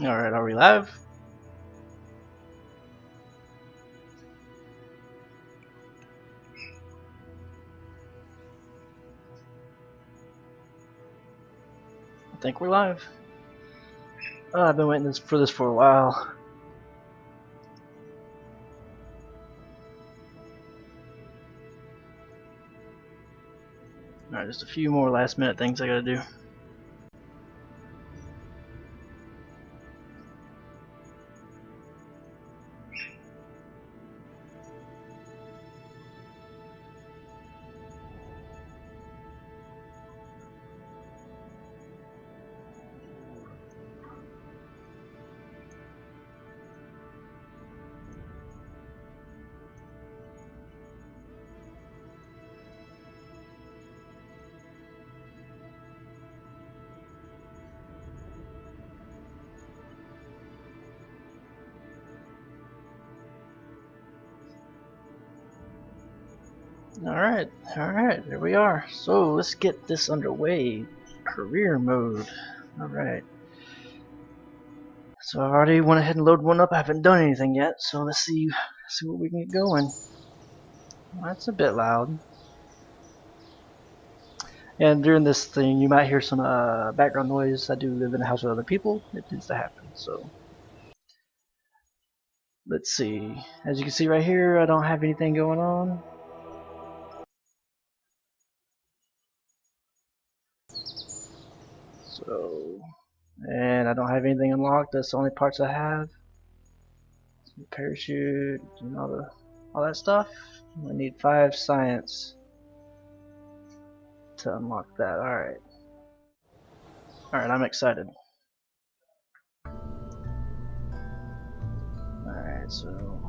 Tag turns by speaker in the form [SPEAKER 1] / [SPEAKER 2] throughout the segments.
[SPEAKER 1] Alright, are we live? I think we're live. Oh, I've been waiting for this for a while. Alright, just a few more last minute things I gotta do. Alright, here we are. So let's get this underway. Career mode. Alright. So I already went ahead and loaded one up. I haven't done anything yet, so let's see what we can get going. Well, that's a bit loud. And during this thing you might hear some background noise. I do live in a house with other people. It tends to happen, so let's see. As you can see right here, I don't have anything going on. So, and I don't have anything unlocked. That's the only parts I have. Parachute and all that stuff. I need 5 science to unlock that. Alright, I'm excited. Alright, so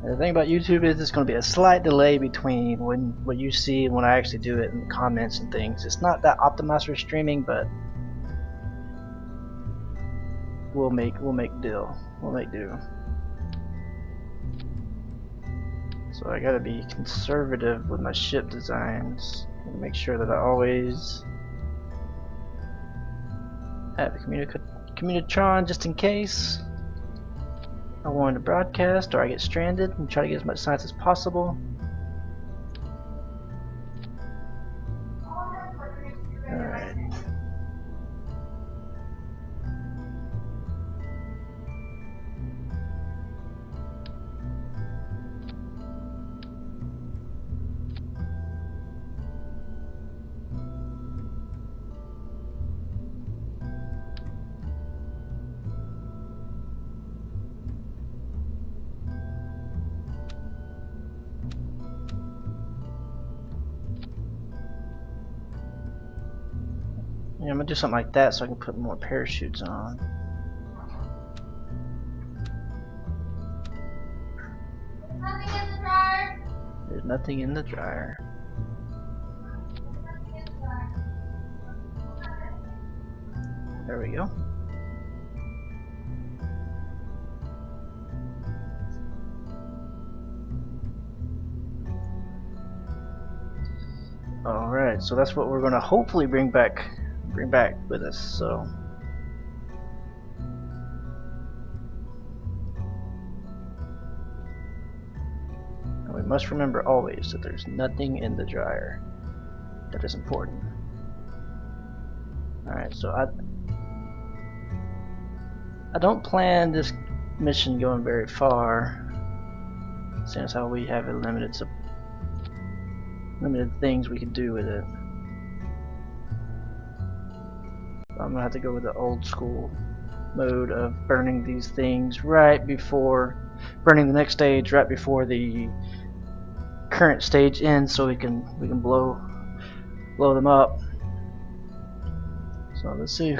[SPEAKER 1] the thing about YouTube is there's going to be a slight delay between what you see and when I actually do it in the comments and things. It's not that optimized for streaming, but we'll make do. So I gotta be conservative with my ship designs and make sure that I always have a commutatron just in case I want to broadcast or I get stranded, and try to get as much science as possible. Alright. Yeah, I'm gonna do something like that so I can put more parachutes on. There's nothing in the dryer. There we go. Alright, so that's what we're gonna hopefully bring back with us. So and we must remember always that there's nothing in the dryer. That is important. Alright, so I don't plan this mission going very far, since how we have a limited things we can do with it. I'm gonna have to go with the old school mode of burning these things burning the next stage right before the current stage ends, so we can blow them up. So let's see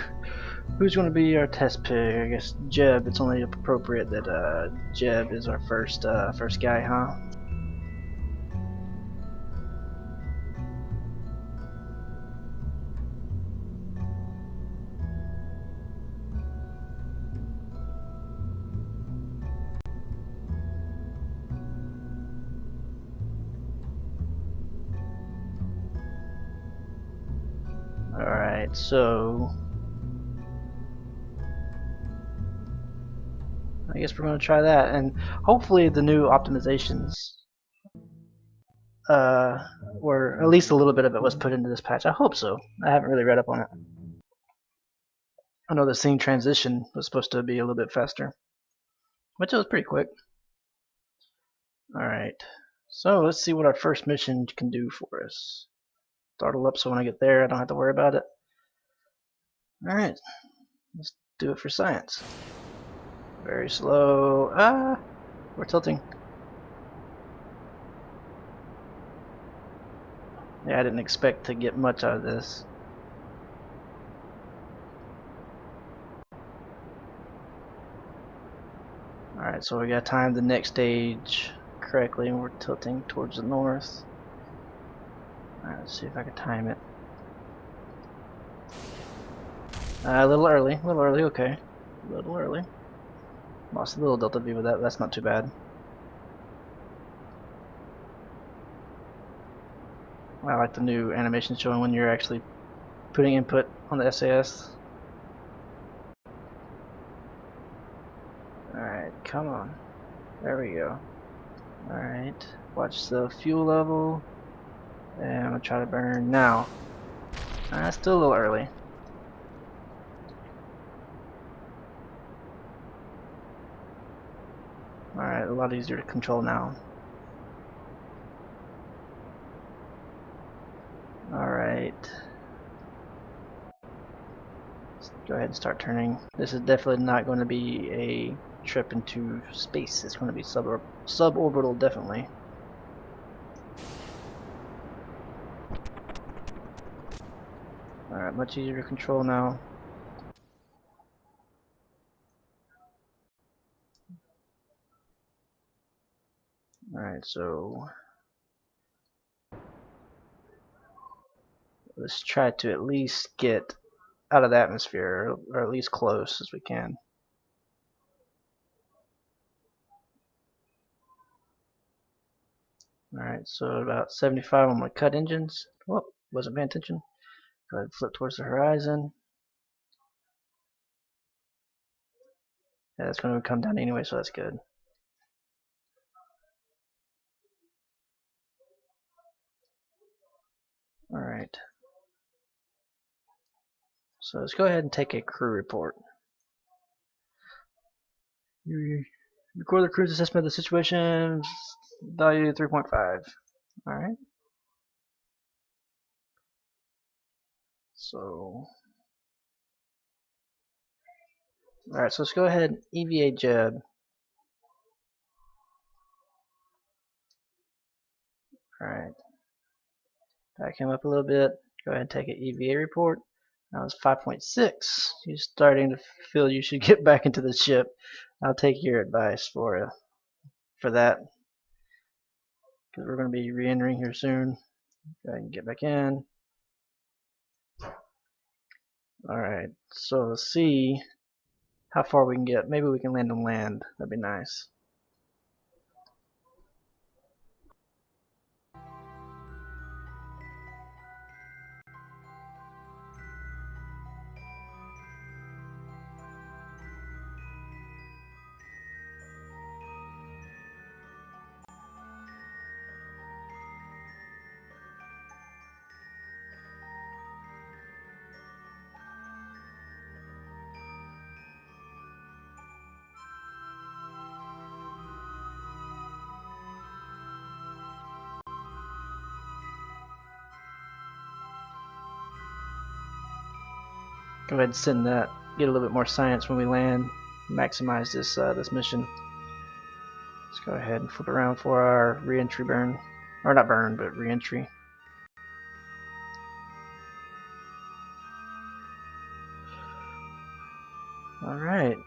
[SPEAKER 1] who's going to be our test pick. I guess Jeb. It's only appropriate that Jeb is our first guy, huh? Alright, so I guess we're going to try that, and hopefully the new optimizations or at least a little bit of it was put into this patch. I hope so. I haven't really read up on it. I know the scene transition was supposed to be a little bit faster, which it was pretty quick. Alright, so let's see what our first mission can do for us. Startle up so when I get there I don't have to worry about it. Alright, let's do it for science. Very slow. Ah, we're tilting. Yeah, I didn't expect to get much out of this. Alright, so we got to time the next stage correctly, and we're tilting towards the north. Alright, let's see if I can time it. A little early, okay. A little early. Lost a little delta V with that, but that's not too bad. I like the new animation showing when you're actually putting input on the SAS. Alright, come on. There we go. Alright, watch the fuel level. And I'm going to try to burn now. Still a little early. Alright, a lot easier to control now. Alright. Let's go ahead and start turning. This is definitely not going to be a trip into space. It's going to be sub-orbital, definitely. Alright, much easier to control now. Alright, so let's try to at least get out of the atmosphere, or at least close as we can. Alright, so about 75, I'm going to cut engines. Oh, wasn't paying attention. Go ahead and flip towards the horizon. Yeah, it's going to come down anyway, so that's good. Alright. So let's go ahead and take a crew report. You record the crew's assessment of the situation, value 3.5. Alright. So alright, so let's go ahead and EVA Jeb. Alright. Back him up a little bit. Go ahead and take an EVA report. Now it's 5.6. You're starting to feel you should get back into the ship. I'll take your advice for that. Because we're going to be re-entering here soon. Go ahead and get back in. Alright, so let's see how far we can get. Maybe we can land on land. That'd be nice. Go ahead and send that. Get a little bit more science when we land. Maximize this mission. Let's go ahead and flip around for our re-entry burn. Or not burn, but re-entry. Alright.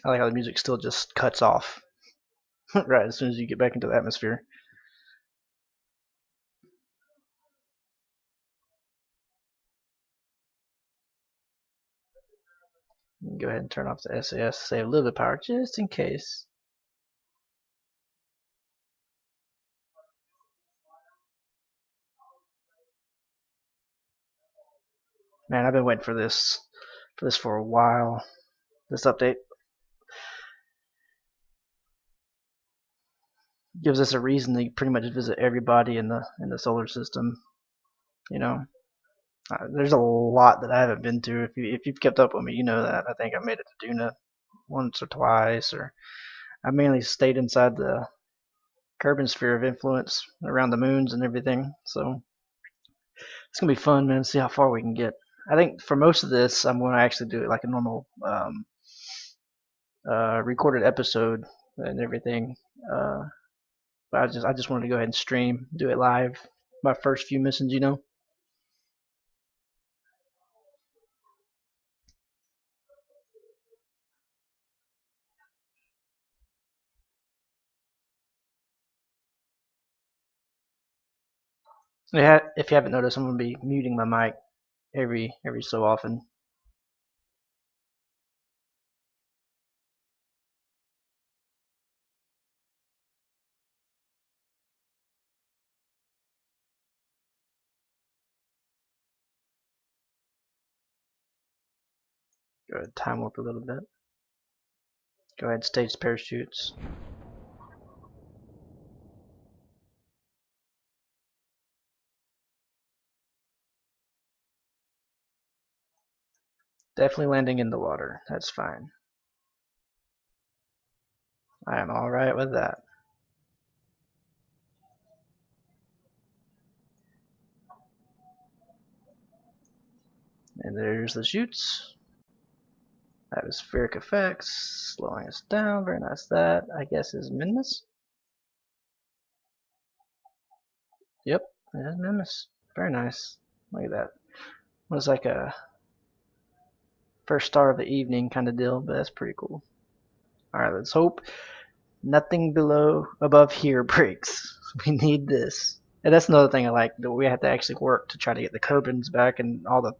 [SPEAKER 1] I like how the music still just cuts off right as soon as you get back into the atmosphere. Go ahead and turn off the SAS, save a little bit of power just in case. Man, I've been waiting for this for a while. This update gives us a reason to pretty much visit everybody in the solar system. You know, there's a lot that I haven't been to. If you've kept up with me, you know that. I think I made it to Duna once or twice, or I mainly stayed inside the Kerbal sphere of influence around the moons and everything. So it's gonna be fun, man. See how far we can get. I think for most of this, I'm going to actually do it like a normal recorded episode and everything. But I just wanted to go ahead and stream, do it live. My first few missions, you know. Yeah, if you haven't noticed, I'm gonna be muting my mic every so often. Go ahead, time warp a little bit. Go ahead, stage parachutes. Definitely landing in the water. That's fine. I am all right with that. And there's the chutes. Atmospheric effects, slowing us down. Very nice. That, I guess, is Minmus. Yep, that's Minmus. Very nice. Look at that. It was like a first star of the evening kind of deal, but that's pretty cool. Alright, let's hope nothing above here breaks. We need this. And that's another thing I like, that we have to actually work to try to get the Kerbals back and all the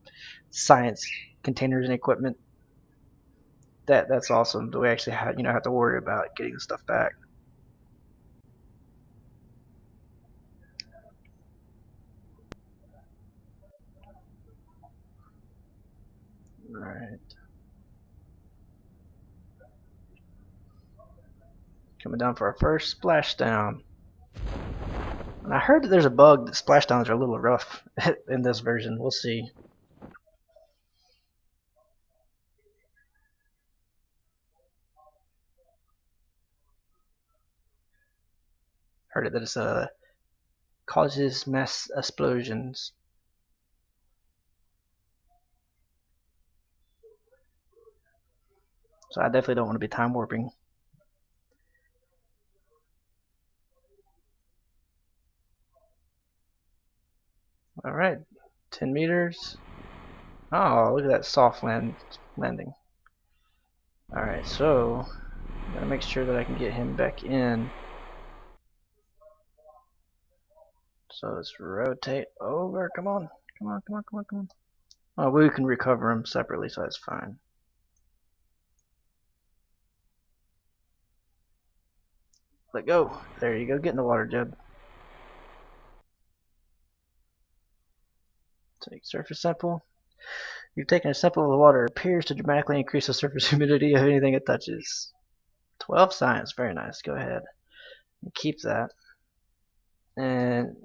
[SPEAKER 1] science containers and equipment. That's awesome. Do we actually have to worry about getting the stuff back? Alright. Coming down for our first splashdown. And I heard that there's a bug that splashdowns are a little rough in this version. We'll see. Heard it that it's causes mass explosions. So I definitely don't want to be time warping. Alright, 10 meters. Oh, look at that soft landing. Alright, so I'm gotta make sure that I can get him back in. So let's rotate over. Come on. Come on, come on, come on, come on. Oh, we can recover him separately, so that's fine. Let go. There you go. Get in the water, Jeb. Take surface sample. You've taken a sample of the water. It appears to dramatically increase the surface humidity of anything it touches. 12 science. Very nice. Go ahead. And keep that. And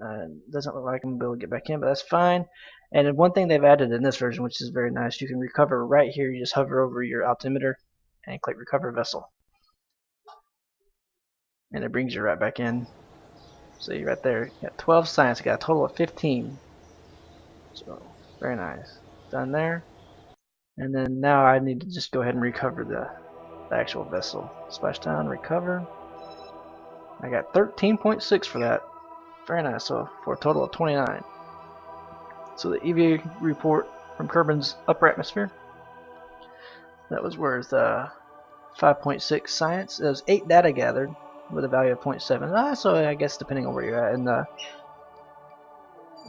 [SPEAKER 1] doesn't look like I'm going to be able to get back in, but that's fine. And one thing they've added in this version, which is very nice, you can recover right here. You just hover over your altimeter and click recover vessel. And it brings you right back in. See, right there, you got 12 science. You got a total of 15. So, very nice. Done there. And then now I need to just go ahead and recover the actual vessel. Splashdown, recover. I got 13.6 for that. Very nice. So, for a total of 29. So, the EVA report from Kerbin's upper atmosphere, that was worth 5.6 science. There's 8 data gathered with a value of 0.7. So I guess depending on where you're at. And the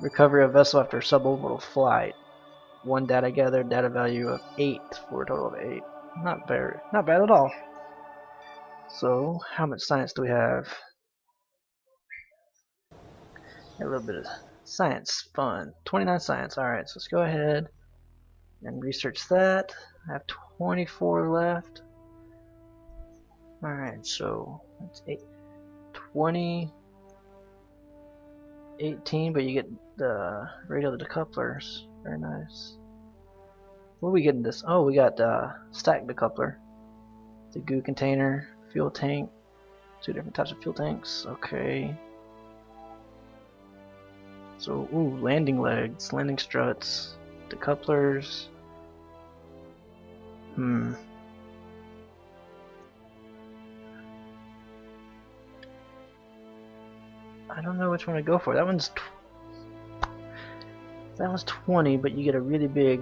[SPEAKER 1] recovery of vessel after suborbital flight. 1 data gathered, data value of 8 for a total of 8. Not bad at all. So how much science do we have? A little bit of science fun. 29 science. Alright, so let's go ahead and research that. I have 24 left. Alright, so that's 20, 18, but you get the radial decouplers. Very nice. What are we getting this? Oh, we got stack decoupler. The goo container, fuel tank. 2 different types of fuel tanks. Okay. So, ooh, landing legs, landing struts, decouplers. I don't know which one to go for. That one's 20, but you get a really big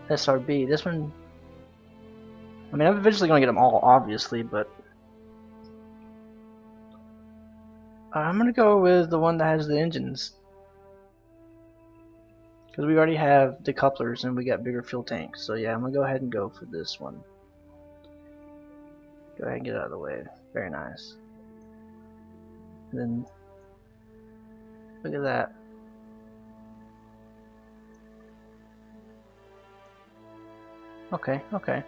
[SPEAKER 1] SRB. This one, I mean, I'm eventually gonna get them all, obviously, but I'm gonna go with the one that has the engines, because we already have decouplers and we got bigger fuel tanks. So yeah, I'm gonna go ahead and go for this one. Go ahead and get it out of the way. Very nice. And then look at that. Okay, okay.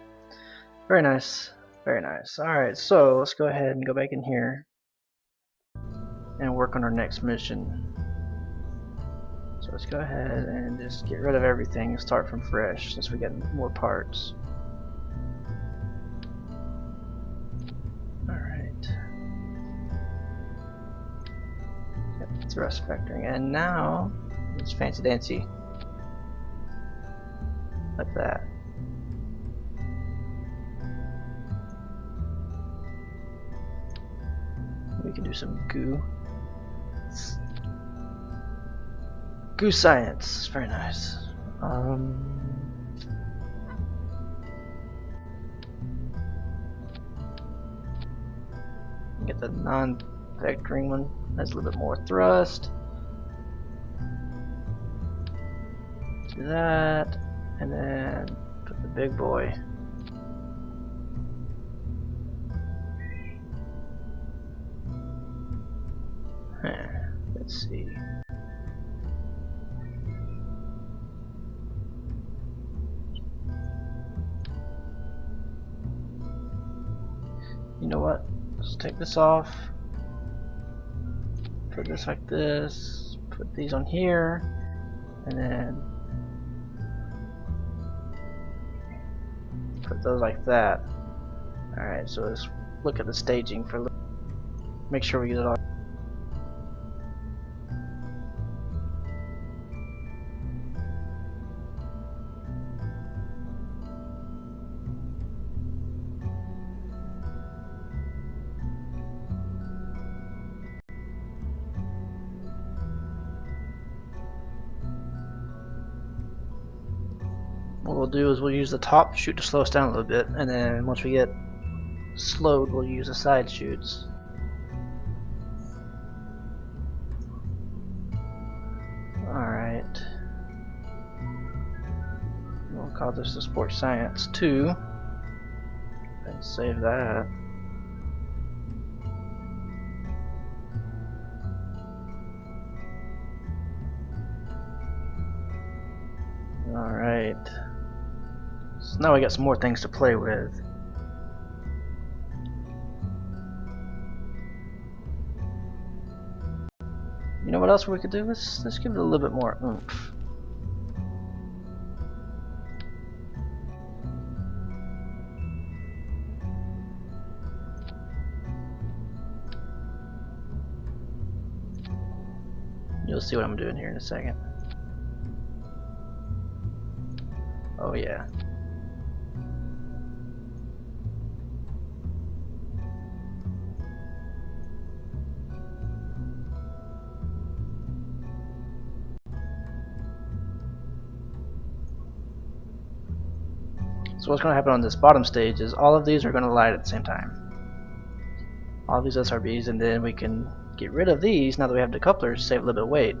[SPEAKER 1] Very nice. Very nice. Alright, so let's go ahead and go back in here and work on our next mission. So let's go ahead and just get rid of everything and start from fresh since we get more parts. Alright. Yep, thrust vectoring. And now it's fancy dancy. Like that. We can do some goo. Goo science. Very nice. Get the non-vectoring one. Has a little bit more thrust. Do that, and then put the big boy. Let's see. You know what? Let's take this off. Put this like this. Put these on here. And then put those like that. Alright, so let's look at the staging for a little. Make sure we get it all. What we'll do is we'll use the top chute to slow us down a little bit, and then once we get slowed, we'll use the side chutes. Alright. We'll call this the Sport Science 2. And save that. Alright. So now we got some more things to play with. You know what else we could do? Let's give it a little bit more oomph. You'll see what I'm doing here in a second. Oh yeah. So what's going to happen on this bottom stage is all of these are going to light at the same time. All of these SRBs, and then we can get rid of these now that we have decouplers, save a little bit of weight.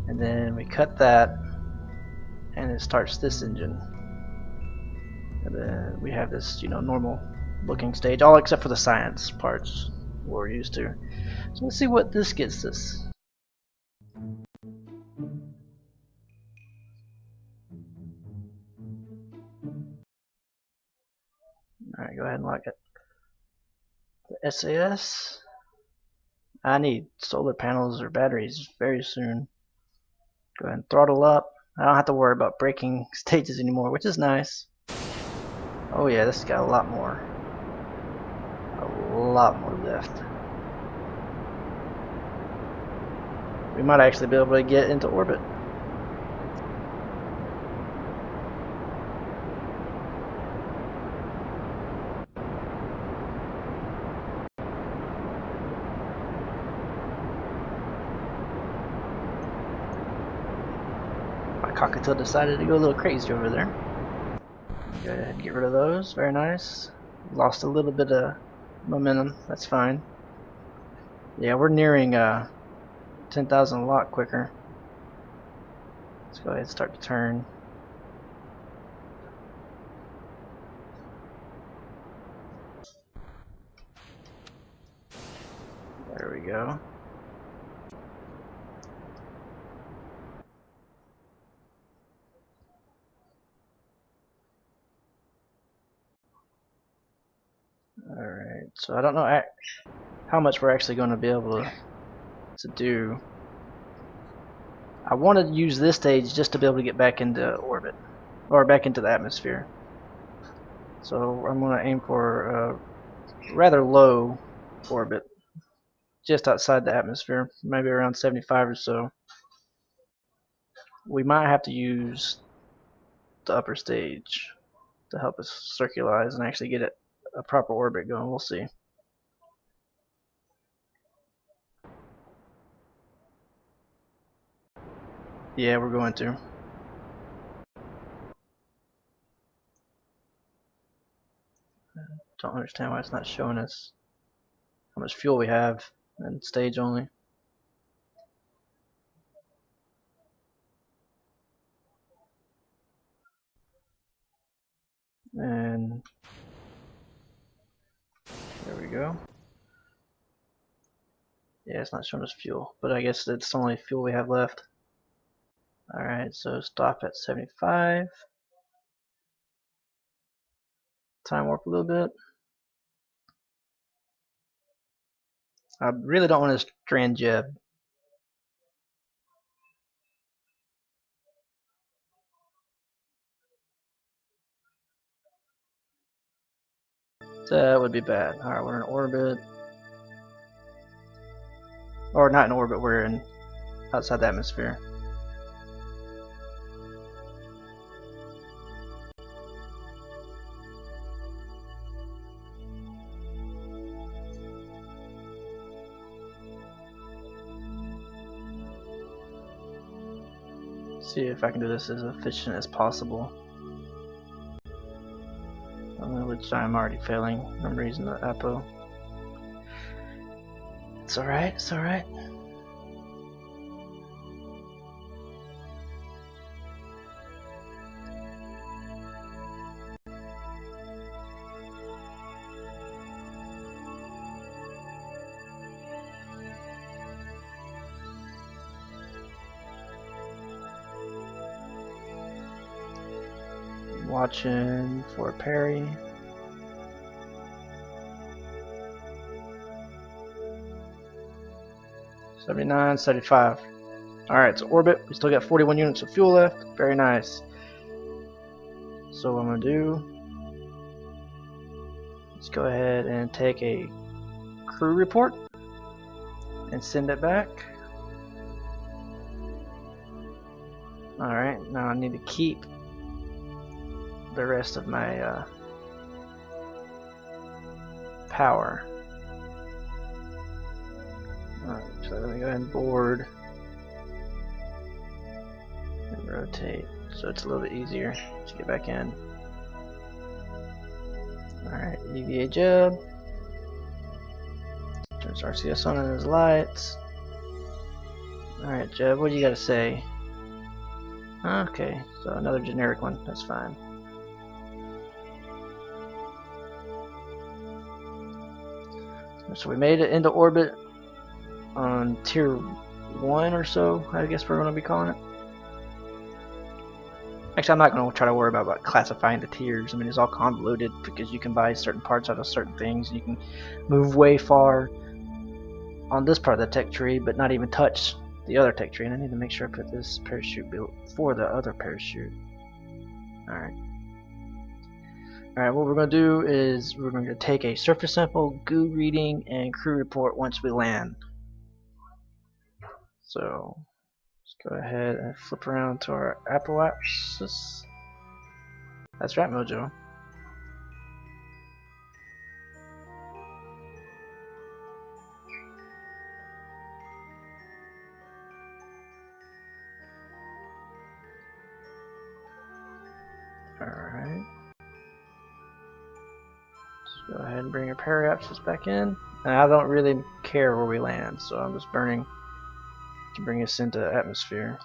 [SPEAKER 1] And then we cut that, and it starts this engine. And then we have this, normal looking stage, all except for the science parts we're used to. So let's see what this gets us. Alright, go ahead and lock it. The SAS. I need solar panels or batteries very soon. Go ahead and throttle up. I don't have to worry about breaking stages anymore, which is nice. Oh yeah, this has got a lot more. A lot more lift. We might actually be able to get into orbit. My cockatiel decided to go a little crazy over there. Go ahead and get rid of those. Very nice. Lost a little bit of momentum. That's fine. Yeah, we're nearing 10,000 a lot quicker. Let's go ahead and start to turn. There we go. Alright, so I don't know how much we're actually going to be able to do. I want to use this stage just to be able to get back into orbit, or back into the atmosphere. So I'm going to aim for a rather low orbit, just outside the atmosphere, maybe around 75 or so. We might have to use the upper stage to help us circularize and actually get a proper orbit going. We'll see. Yeah, we're going to. Don't understand why it's not showing us how much fuel we have in stage only. And there we go. Yeah, it's not showing us fuel, but I guess it's the only fuel we have left. Alright, so stop at 75. Time warp a little bit. I really don't want to strand Jeb. That would be bad. Alright, we're in orbit. Or not in orbit, we're in outside the atmosphere. See if I can do this as efficient as possible. Which I'm already failing. I'm raising the APO. It's alright, it's alright. Watching for Perry. $79, $75. Alright, so orbit. We still got 41 units of fuel left. Very nice. So what I'm going to do, let's go ahead and take a crew report and send it back. Alright, now I need to keep the rest of my power. Alright, so let me go ahead and board and rotate so it's a little bit easier to get back in. Alright, EVA Jeb. Turns RCS on in his lights. Alright, Jeb, what do you gotta say? Okay, so another generic one, that's fine. So we made it into orbit on tier 1 or so, I guess we're going to be calling it. Actually, I'm not going to try to worry about classifying the tiers. I mean, it's all convoluted because you can buy certain parts out of certain things. You can move way far on this part of the tech tree, but not even touch the other tech tree. And I need to make sure I put this parachute before the other parachute. Alright. Alright, what we're going to do is we're going to take a surface sample, goo reading, and crew report once we land. So, let's go ahead and flip around to our Apple apps. That's right, Mojo. Alright. Go ahead and bring our periapsis back in. And I don't really care where we land, so I'm just burning to bring us into atmosphere.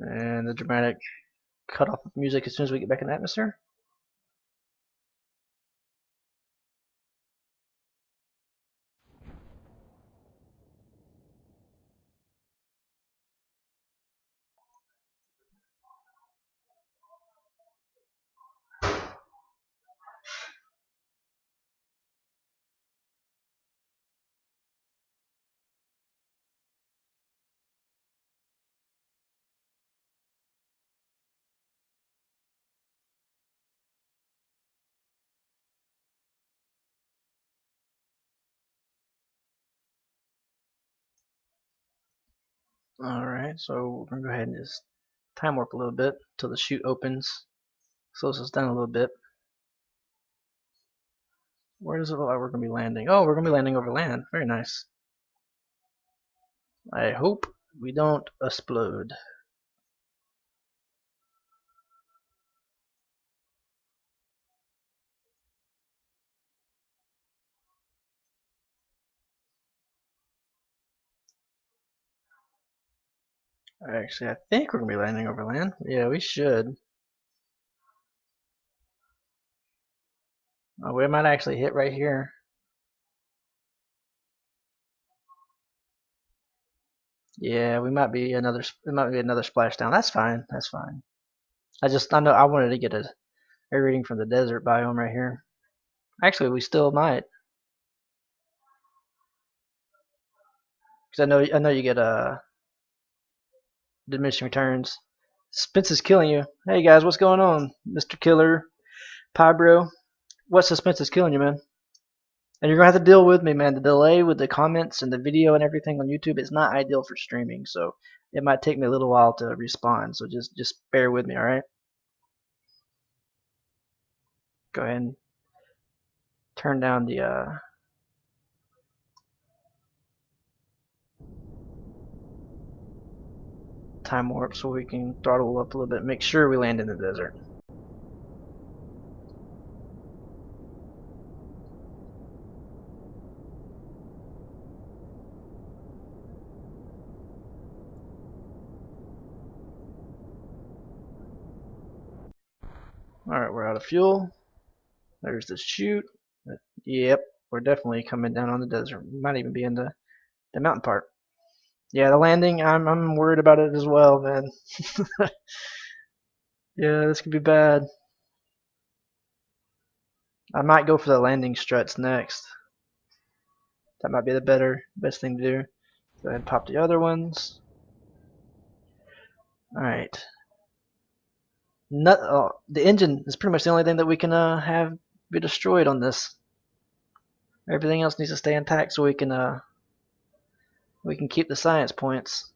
[SPEAKER 1] And the dramatic cut off of music as soon as we get back in the atmosphere. Alright, so we're going to go ahead and just time warp a little bit until the chute opens. Slows us down a little bit. Where does it look like we're going to be landing? Oh, we're going to be landing over land. Very nice. I hope we don't explode. Actually, I think we're going to be landing over land. Yeah, we should. Oh, we might actually hit right here. Yeah, we might be another. It might be another splashdown. That's fine. That's fine. I know I wanted to get a reading from the desert biome right here. Actually, we still might, because I know you get diminishing returns. Spence is killing you. Hey guys, what's going on, Mr. Killer, Pybro? What suspense is killing you, man? And you're gonna have to deal with me, man. The delay with the comments and the video and everything on YouTube is not ideal for streaming, so it might take me a little while to respond. So just bear with me, all right? Go ahead and turn down the time warp so we can throttle up a little bit. Make sure we land in the desert. Alright, we're out of fuel. There's the chute. Yep, we're definitely coming down on the desert. We might even be in the mountain part. Yeah, the landing, I'm worried about it as well, man. Yeah, this could be bad. I might go for the landing struts next. That might be the best thing to do. Go ahead and pop the other ones. Alright. The engine is pretty much the only thing that we can have be destroyed on this. Everything else needs to stay intact so we can keep the science points.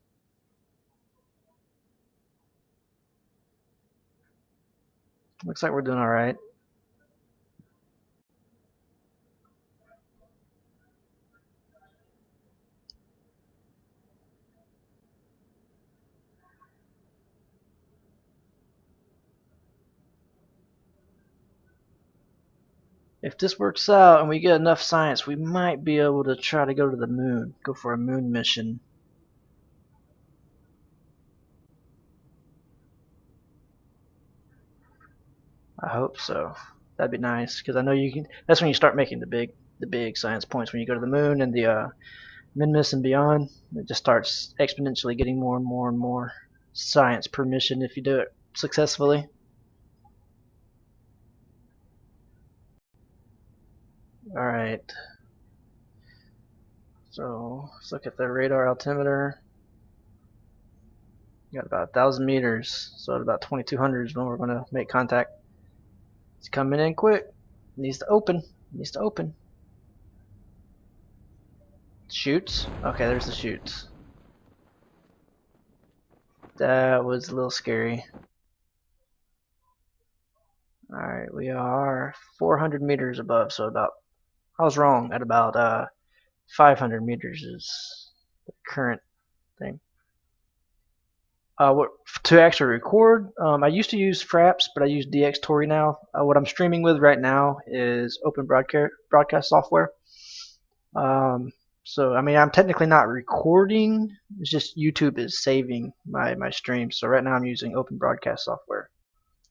[SPEAKER 1] Looks like we're doing alright. If this works out and we get enough science, we might be able to try to go to the moon. Go for a moon mission. I hope so. That'd be nice, because I know you can. That's when you start making the big science points. When you go to the moon and the Minmus and beyond, it just starts exponentially getting more and more and more science per mission if you do it successfully. Alright. So let's look at the radar altimeter. Got about 1,000 meters, so at about 2,200 is when we're going to make contact. It's coming in quick. Needs to open. Needs to open. Shoots. Okay, there's the shoots. That was a little scary. Alright, we are 400 meters above, so about, I was wrong, at about 500 meters is the current thing. To actually record, I used to use Fraps, but I use DxTory now. What I'm streaming with right now is Open Broadcast software. So I mean, I'm technically not recording. It's just YouTube is saving my stream. So right now I'm using Open Broadcast software.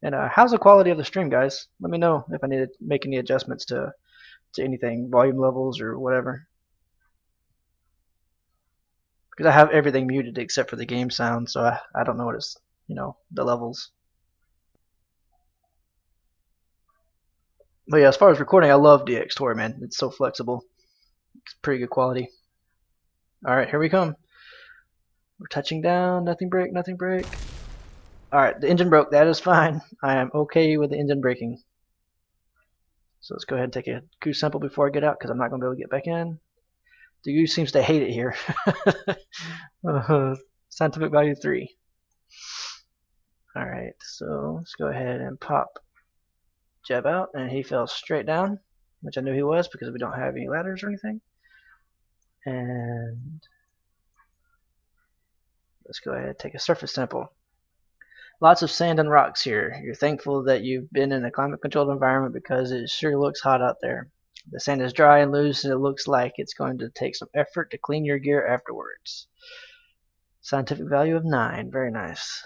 [SPEAKER 1] And how's the quality of the stream, guys? Let me know if I need to make any adjustments to anything, volume levels or whatever. Because I have everything muted except for the game sound, so I don't notice, the levels. But yeah, as far as recording, I love DxTory, man. It's so flexible. It's pretty good quality. Alright, here we come. We're touching down. Nothing break, nothing break. Alright, the engine broke. That is fine. I am okay with the engine braking. So let's go ahead and take a cruise sample before I get out, because I'm not going to be able to get back in. The goose seems to hate it here. Scientific value 3. Alright, so let's go ahead and pop Jeb out, and he fell straight down, which I knew he was because we don't have any ladders or anything. And let's go ahead and take a surface sample. Lots of sand and rocks here. You're thankful that you've been in a climate-controlled environment because it sure looks hot out there. The sand is dry and loose, and it looks like it's going to take some effort to clean your gear afterwards. Scientific value of 9. Very nice.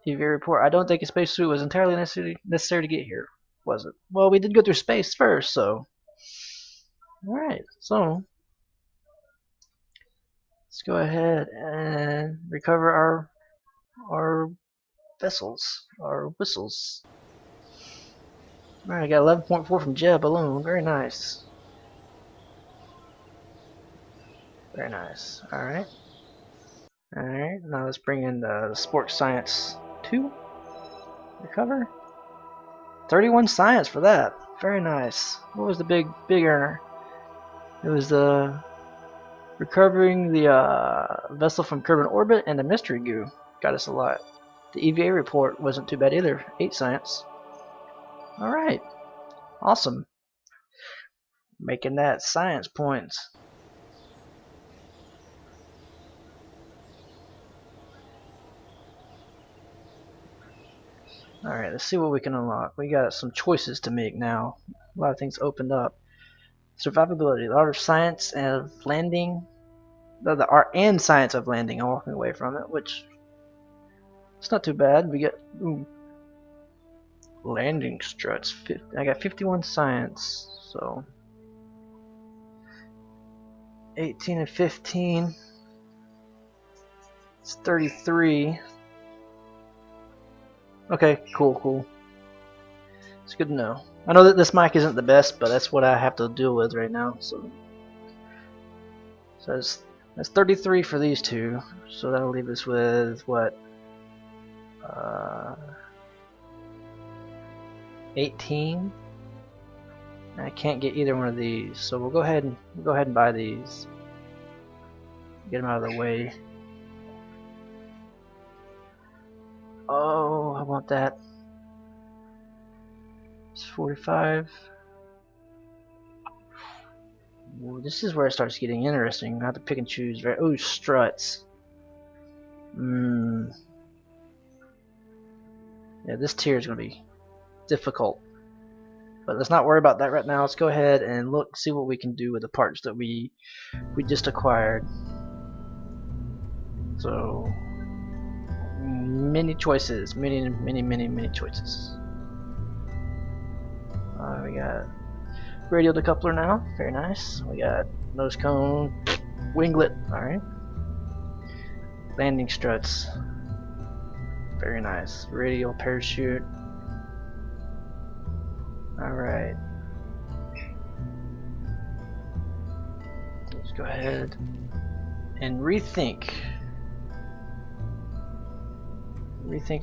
[SPEAKER 1] EVA report. I don't think a spacesuit was entirely necessary to get here, was it? Well, we did go through space first, so. Alright, so. Let's go ahead and recover our vessels, our whistles. Alright, I got 11.4 from Jeb alone. Very nice. Very nice. Alright. Alright, now let's bring in the Sports Science 2. Recover. 31 science for that. Very nice. What was the big earner? It was the recovering the vessel from Kerbal orbit and the mystery goo. Got us a lot. The EVA report wasn't too bad either. 8 science. Alright. Awesome. Making that science points. Alright, let's see what we can unlock. We got some choices to make now. A lot of things opened up. Survivability, the art of science of landing. The art and science of landing. I'm walking away from it, which it's not too bad. We get landing struts. I got 51 science, so 18 and 15. It's 33. Okay, cool. It's good to know. I know that this mic isn't the best, but that's what I have to deal with right now. So that's 33 for these two. So that'll leave us with what? 18. I can't get either one of these, so we'll go ahead and buy these. Get them out of the way. Oh, I want that. It's 45. Ooh, this is where it starts getting interesting. I have to pick and choose, right? Oh, struts. Yeah, this tier is going to be difficult. But let's not worry about that right now. Let's go ahead and look, see what we can do with the parts that we just acquired. So, many choices. Many choices. We got radial decoupler now. Very nice. We got nose cone, winglet. Alright. Landing struts. Very nice. Radial parachute. Alright. Let's go ahead and rethink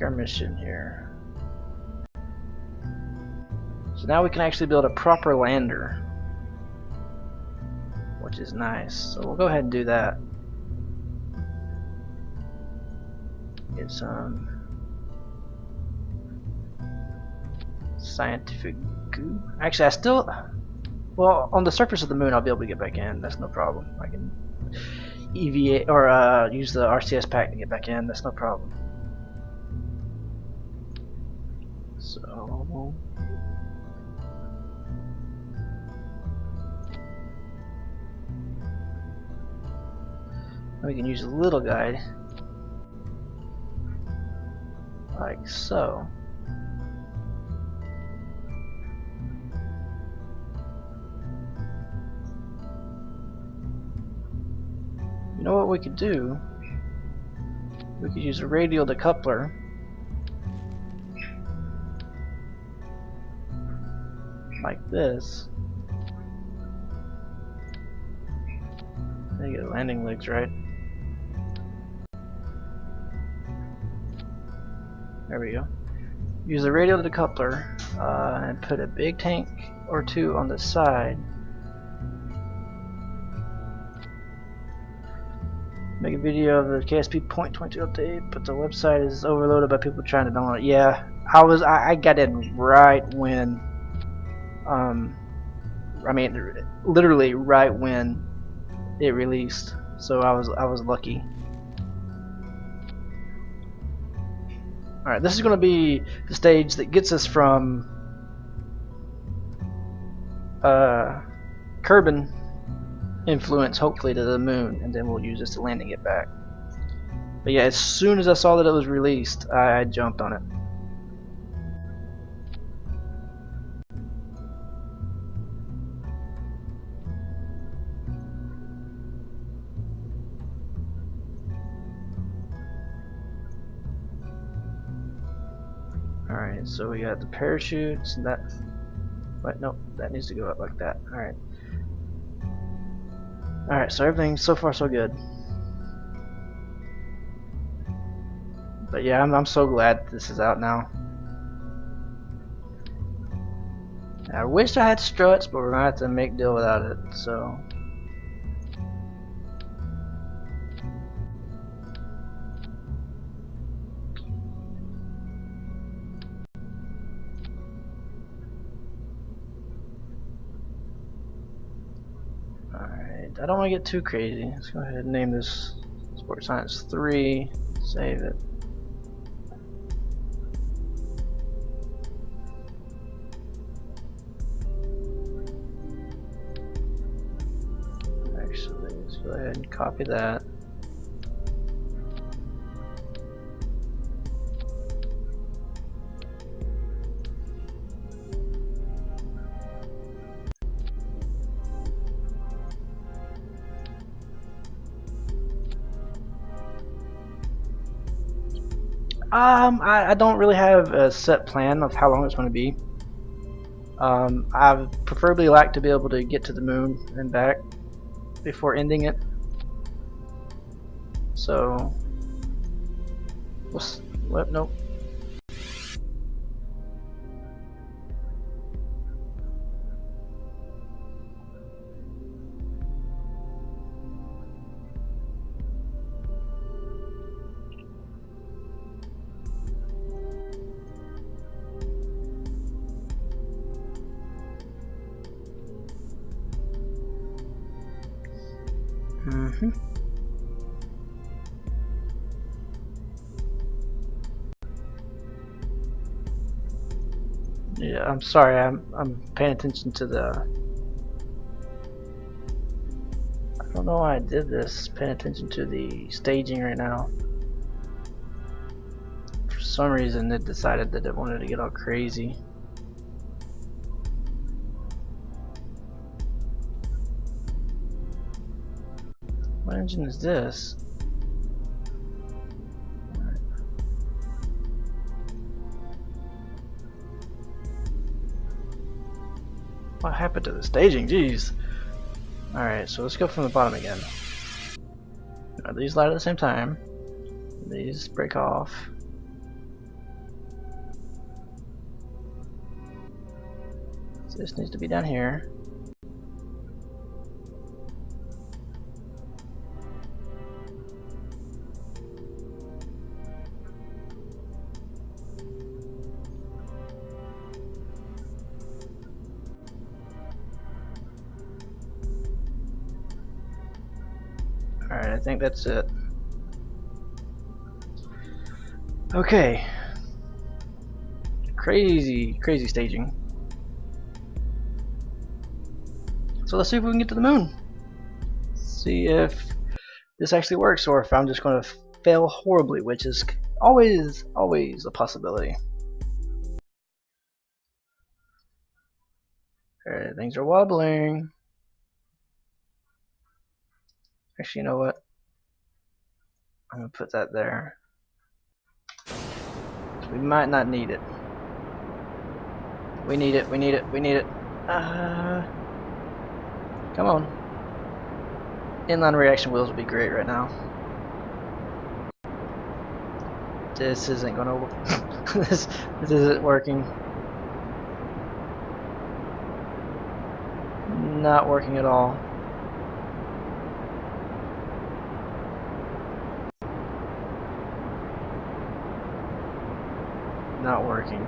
[SPEAKER 1] our mission here. So now we can actually build a proper lander, which is nice. So we'll go ahead and do that. Get some scientific goo. Actually, well, on the surface of the moon I'll be able to get back in. That's no problem. I can EVA or use the RCS pack to get back in. That's no problem. So we can use a little guide like so. You know what we could do? We could use a radial decoupler like this. They get landing legs right. There we go. Use the radial decoupler and put a big tank or two on the side. Make a video of the KSP 0.22 update, but the website is overloaded by people trying to download it. Yeah, I got in right when, I mean, literally right when it released. So I was lucky. All right, this is going to be the stage that gets us from Kerbal influence, hopefully, to the moon, and then we'll use this to landing it back. But yeah, as soon as I saw that it was released, I jumped on it. Alright, so we got the parachutes, and that, wait, no, that needs to go up like that. Alright. Alright, so everything so far so good. But yeah, I'm so glad this is out now. I wish I had struts, but we're gonna have to make deal without it, so. Alright, I don't want to get too crazy. Let's go ahead and name this Sports Science 3, save it. Actually, let's go ahead and copy that. I don't really have a set plan of how long it's going to be. I preferably like to be able to get to the moon and back before ending it. So, what? Nope. Yeah, I'm sorry. I'm paying attention to the. I don't know why I did this. Paying attention to the staging right now. For some reason, it decided that it wanted to get all crazy. What engine is this? What happened to the staging? Jeez. Alright, so let's go from the bottom again. These light at the same time. These break off. So this needs to be down here. Alright, I think that's it. Okay. Crazy, crazy staging. So let's see if we can get to the moon. See if this actually works or if I'm just going to fail horribly, which is always a possibility. Alright, things are wobbling. Actually, you know what? I'm going to put that there. We might not need it. We need it, we need it, we need it. Come on. Inline reaction wheels would be great right now. This isn't gonna work. this isn't working. Not working at all. Not working.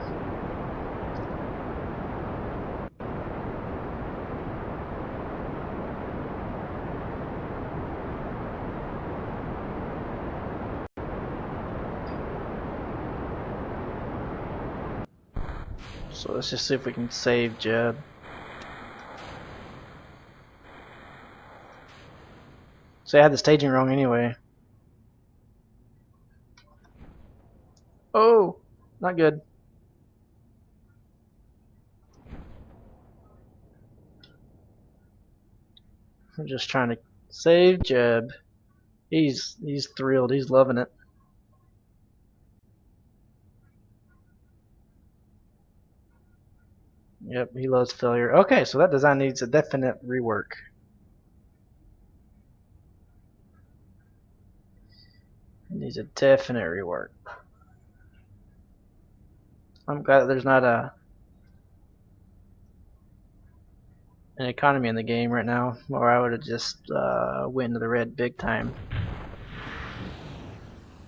[SPEAKER 1] So let's just see if we can save Jeb. So I had the staging wrong anyway. Oh, not good. I'm just trying to save Jeb. He's thrilled. He's loving it. Yep, he loves failure. Okay, so that design needs a definite rework. It needs a definite rework. I'm glad that there's not an economy in the game right now, or I would have just went into the red big time.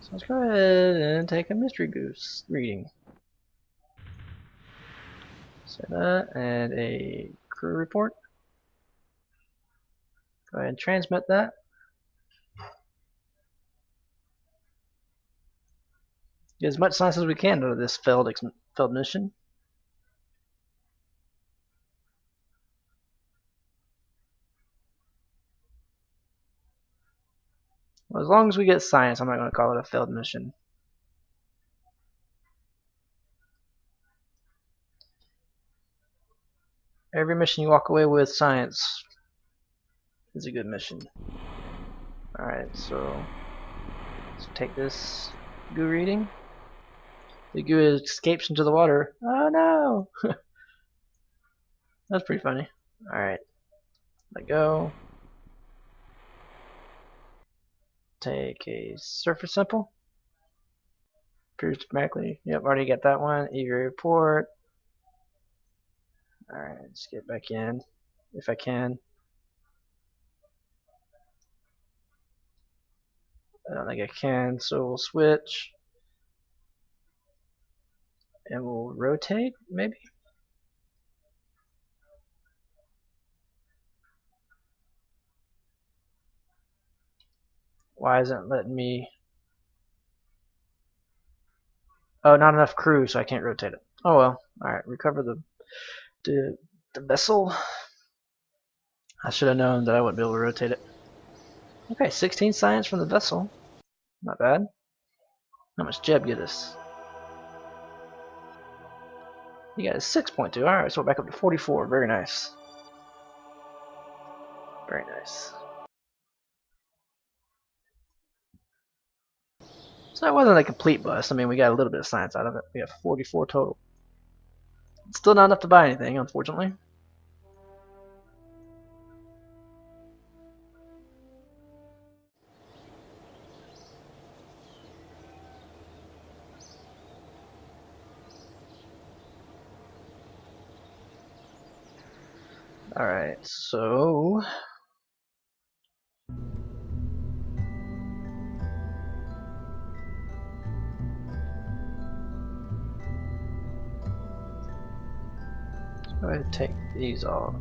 [SPEAKER 1] So let's go ahead and take a mystery goose reading. Set that and a crew report. Go ahead and transmit that. Get as much science as we can out of this failed mission. Well, as long as we get science, I'm not going to call it a failed mission. Every mission you walk away with science is a good mission. Alright, so let's take this goo reading. The goo escapes into the water. Oh no! That's pretty funny. Alright, let go. Take a surface sample. Appears automatically. Yep, already got that one. EV report. Alright, let's get back in if I can. I don't think I can, so we'll switch. And we'll rotate, maybe? Why isn't it letting me? Oh, not enough crew, so I can't rotate it. Oh well. Alright, recover the vessel. I should have known that I wouldn't be able to rotate it. Okay, 16 science from the vessel. Not bad. How much Jeb get us? You got a 6.2. Alright, so we're back up to 44. Very nice. Very nice. So that wasn't a complete bust. I mean, we got a little bit of science out of it. We have 44 total. Still not enough to buy anything, unfortunately. Alright, so... go ahead and take these off.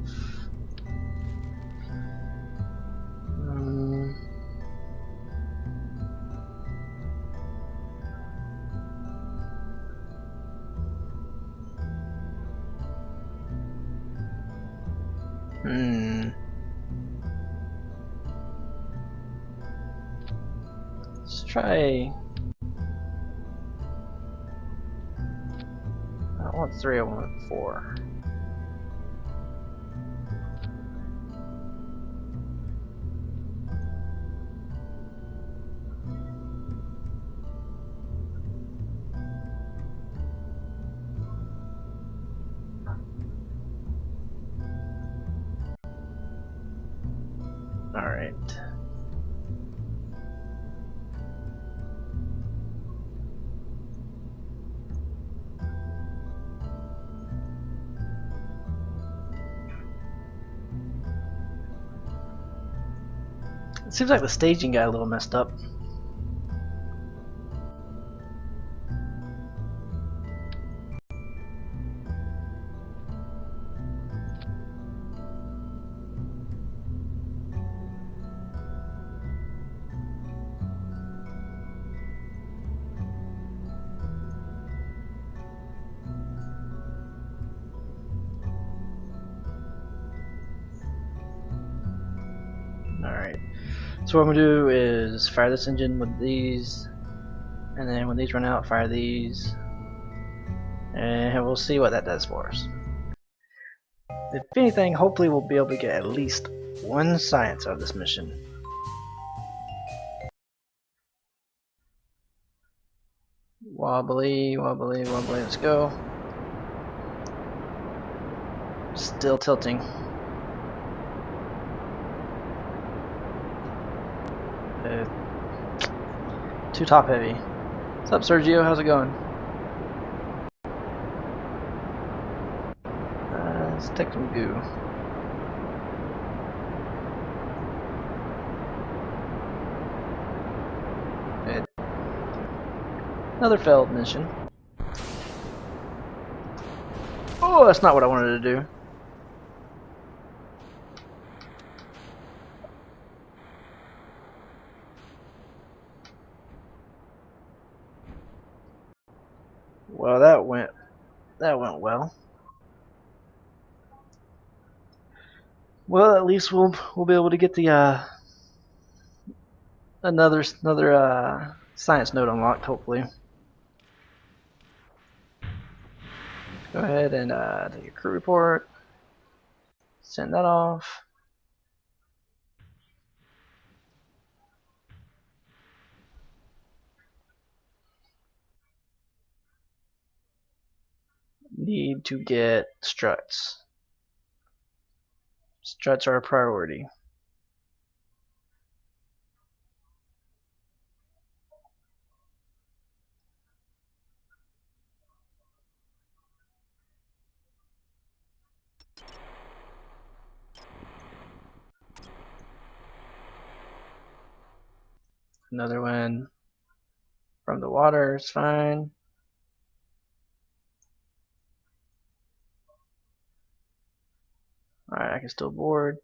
[SPEAKER 1] Let's try... I want 3, I want 4. Alright. It seems like the staging got a little messed up. Alright. So what I'm going to do is fire this engine with these, and then when these run out, fire these, and we'll see what that does for us. If anything, hopefully we'll be able to get at least 1 science out of this mission. Wobbly, wobbly, wobbly, let's go. Still tilting. Too top heavy. What's up, Sergio? How's it going? Let's take some goo. Good. Another failed mission. Oh, that's not what I wanted to do. Well, that went well. Well, at least we'll be able to get the another science node unlocked, hopefully. Go ahead and take a crew report. Send that off. Need to get struts. Struts are a priority. Another one from the water is fine. Alright, I can still board.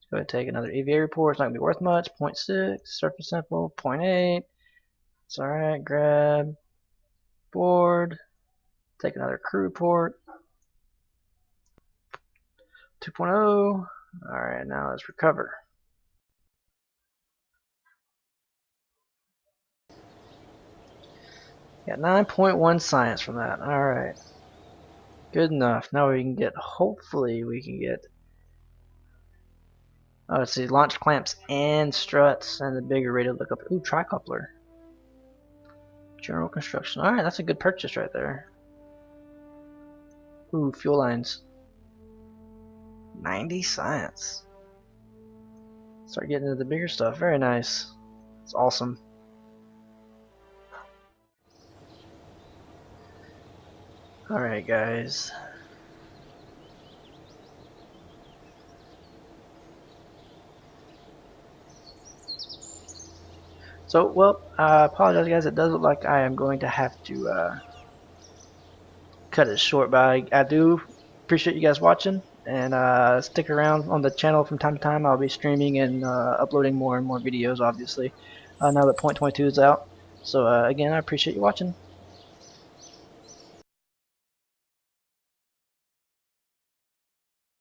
[SPEAKER 1] Go ahead and take another EVA report. It's not going to be worth much. 0.6, surface sample, 0.8. It's alright. Grab, board, take another crew report. 2.0. Alright, now let's recover. Got 9.1 science from that. Alright. Good enough. Now we can get, hopefully we can get, oh, let's see, launch clamps and struts and the bigger radio lookup. Ooh, tricoupler. General construction. Alright, that's a good purchase right there. Ooh, fuel lines. 90 science. Start getting into the bigger stuff. Very nice. It's awesome. Alright, guys. So, well, I apologize, guys. It does look like I am going to have to cut it short, but I do appreciate you guys watching, and stick around on the channel from time to time. I'll be streaming and uploading more and more videos, obviously, now that 0.22 is out. So, again, I appreciate you watching.